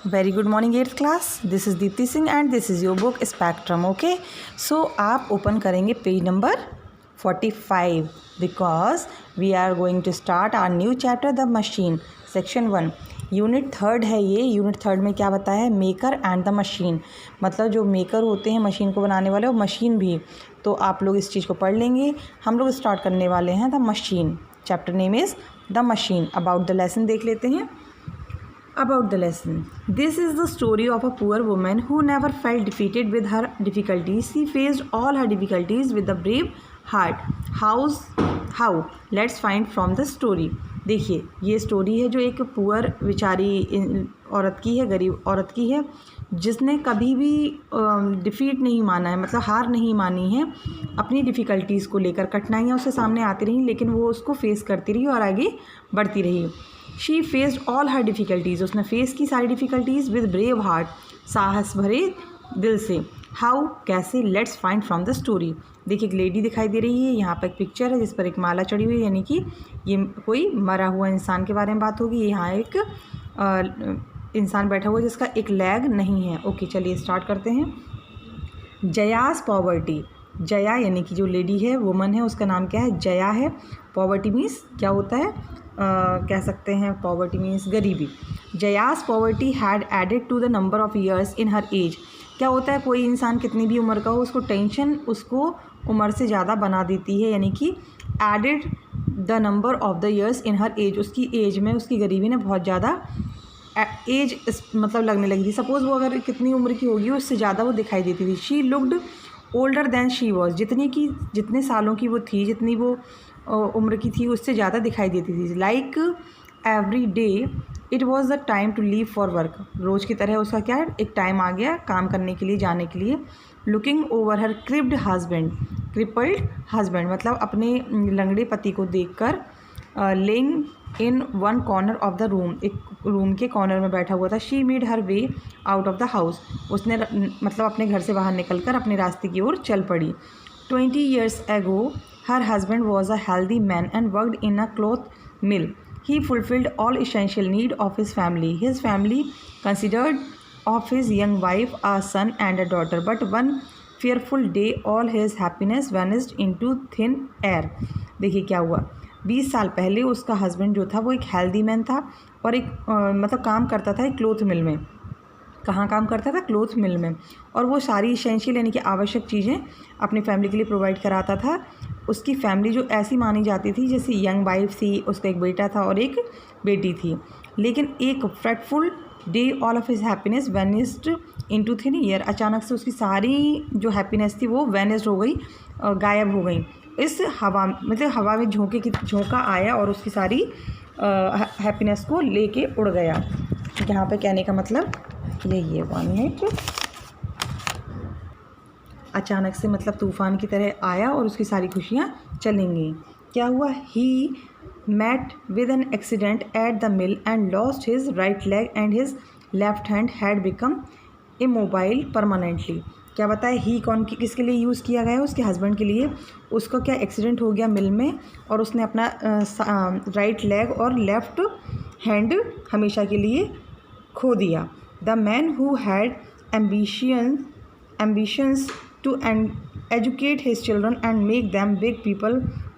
Very good morning 8th class. This is Deepti Singh and this is your book spectrum. Okay, so आप open करेंगे page number 45 because we are going to start our new chapter the machine section 1. Unit 3 है ये. Unit 3 में क्या बताया है? Maker and the machine. मतलब जो मेकर होते हैं मशीन को बनाने वाले और मशीन भी. तो आप लोग इस चीज़ को पढ़ लेंगे. हम लोग स्टार्ट करने वाले हैं the machine. Chapter name is the machine. About the lesson देख लेते हैं. About the lesson. This is the story of a poor woman who never felt defeated with her difficulties. She faced all her difficulties with a brave heart. How? Let's find from the story. देखिए ये story है जो एक poor बेचारी औरत की है, गरीब औरत की है, जिसने कभी भी डिफ़ीट नहीं माना है, मतलब हार नहीं मानी है. अपनी डिफ़िकल्टीज़ को लेकर कठिनाइयाँ उसके सामने आती रहीं लेकिन वो उसको फेस करती रही और आगे बढ़ती रही. She faced all her difficulties. उसने फेस की सारी डिफ़िकल्टीज़ विद ब्रेव हार्ट. साहस भरे दिल से. हाउ? कैसे? Let's find from the story. देखिए एक लेडी दिखाई दे रही है. यहाँ पर एक पिक्चर है जिस पर एक माला चढ़ी हुई है, यानी कि ये कोई मरा हुआ इंसान के बारे में बात होगी. यहाँ एक इंसान बैठा हुआ है जिसका एक लेग नहीं है. ओके चलिए स्टार्ट करते हैं. जयास पॉवर्टी. जया यानी कि जो लेडी है, वुमन है, उसका नाम क्या है? जया है. पॉवर्टी मीन्स क्या होता है? कह सकते हैं पॉवर्टी मीन्स गरीबी. जयास poverty had added to the number of years in her age. क्या होता है? कोई इंसान कितनी भी उम्र का हो, उसको टेंशन उसको उम्र से ज़्यादा बना देती है, यानी कि added the number of the years in her age. उसकी एज में उसकी गरीबी ने बहुत ज़्यादा एज मतलब लगने लगी थी. सपोज़ वो अगर कितनी उम्र की होगी उससे ज़्यादा वो दिखाई देती थी. She looked older than she was. जितने सालों की वो थी, जितनी वो उम्र की थी, उससे ज़्यादा दिखाई देती थी. Like every day it was the time to leave for work. रोज़ की तरह उसका क्या है? एक टाइम आ गया काम करने के लिए, जाने के लिए. लुकिंग ओवर हर क्रिप्ड हस्बैंड मतलब अपने लंगड़े पति को देखकर. Laying in one corner of the room. एक रूम के कॉर्नर में बैठा हुआ था. She made her way out of the house. उसने मतलब अपने घर से बाहर निकलकर अपने रास्ते की ओर चल पड़ी. 20 years ago, her husband was a healthy man and worked in a cloth mill. He fulfilled all essential need of his family. His family consisted of his young wife, a son and a daughter. But one fearful day, all his happiness vanished into thin air. देखिए क्या हुआ. 20 साल पहले उसका husband जो था वो एक हेल्दी मैन था और एक मतलब काम करता था एक क्लोथ मिल में. कहाँ काम करता था? क्लोथ मिल में. और वो सारी इसेंशियल यानी कि आवश्यक चीज़ें अपनी फैमिली के लिए प्रोवाइड कराता था. उसकी फैमिली जो ऐसी मानी जाती थी जैसे यंग वाइफ थी, उसका एक बेटा था और एक बेटी थी. लेकिन एक fretful day all of his happiness vanished into thin air. अचानक से उसकी सारी जो हैप्पीनेस थी वो वैनिस्ड हो गई, गायब हो गई. इस हवा मतलब हवा में झोंका आया और उसकी सारी हैप्पीनेस को लेके उड़ गया. यहाँ पे कहने का मतलब यही है. 1 मिनट. अचानक से मतलब तूफ़ान की तरह आया और उसकी सारी खुशियाँ चली गई. क्या हुआ? He met with an accident at the mill and lost his right leg and his left hand had become immobile permanently. क्या बताए? ही किसके लिए यूज़ किया गया है? उसके हस्बैंड के लिए. उसका क्या एक्सीडेंट हो गया मिल में और उसने अपना राइट लेग और लेफ्ट हैंड हमेशा के लिए खो दिया. The man who had ambitions to educate his children and make them big people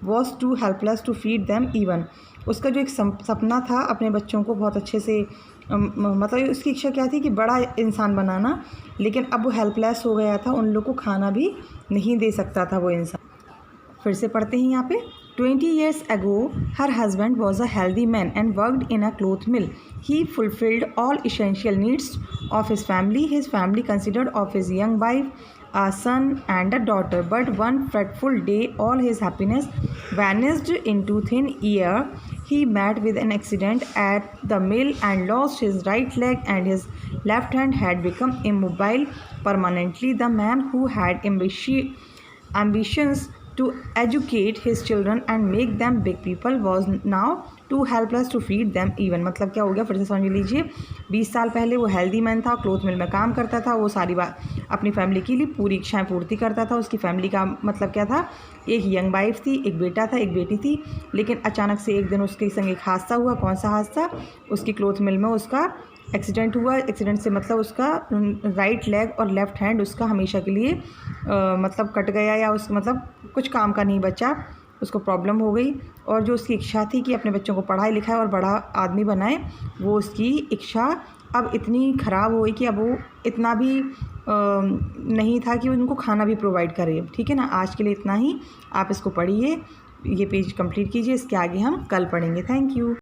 was too helpless to feed them even. उसका जो एक सपना था अपने बच्चों को बहुत अच्छे से मतलब उसकी इच्छा क्या थी कि बड़ा इंसान बनाना, लेकिन अब वो हेल्पलेस हो गया था. उन लोग को खाना भी नहीं दे सकता था वो इंसान. फिर से पढ़ते हैं यहाँ पे. 20 years ago, her husband was a healthy man and worked in a cloth mill. He fulfilled all essential needs of his family. His family consisted of his young wife, a son and a daughter. But one fateful day, all his happiness vanished into thin air. He met with an accident at the mill and lost his right leg and his left hand had become immobile permanently. The man who had ambitions to educate his children and make them big people was now too helpless to feed them even. मतलब क्या हो गया? फिर से समझ लीजिए. 20 साल पहले वो हेल्दी मैन था, क्लोथ मिल में काम करता था. वो सारी बात अपनी फैमिली के लिए पूरी इच्छाएं पूर्ति करता था. उसकी फैमिली का मतलब क्या था? एक यंग वाइफ थी, एक बेटा था, एक बेटी थी. लेकिन अचानक से एक दिन उसके संग एक हादसा हुआ. कौन सा हादसा? उसकी क्लोथ मिल में उसका एक्सीडेंट हुआ। एक्सीडेंट से मतलब उसका राइट लेग और लेफ़्ट हैंड उसका हमेशा के लिए मतलब कट गया, या उस मतलब कुछ काम का नहीं बचा, उसको प्रॉब्लम हो गई। और जो उसकी इच्छा थी कि अपने बच्चों को पढ़ाए लिखाए और बड़ा आदमी बनाए, वो उसकी इच्छा अब इतनी ख़राब हो गई कि अब वो इतना भी नहीं था कि उनको खाना भी प्रोवाइड करे। ठीक है ना, आज के लिए इतना ही। आप इसको पढ़िए, ये पेज कंप्लीट कीजिए, इसके आगे हम कल पढ़ेंगे। Thank you.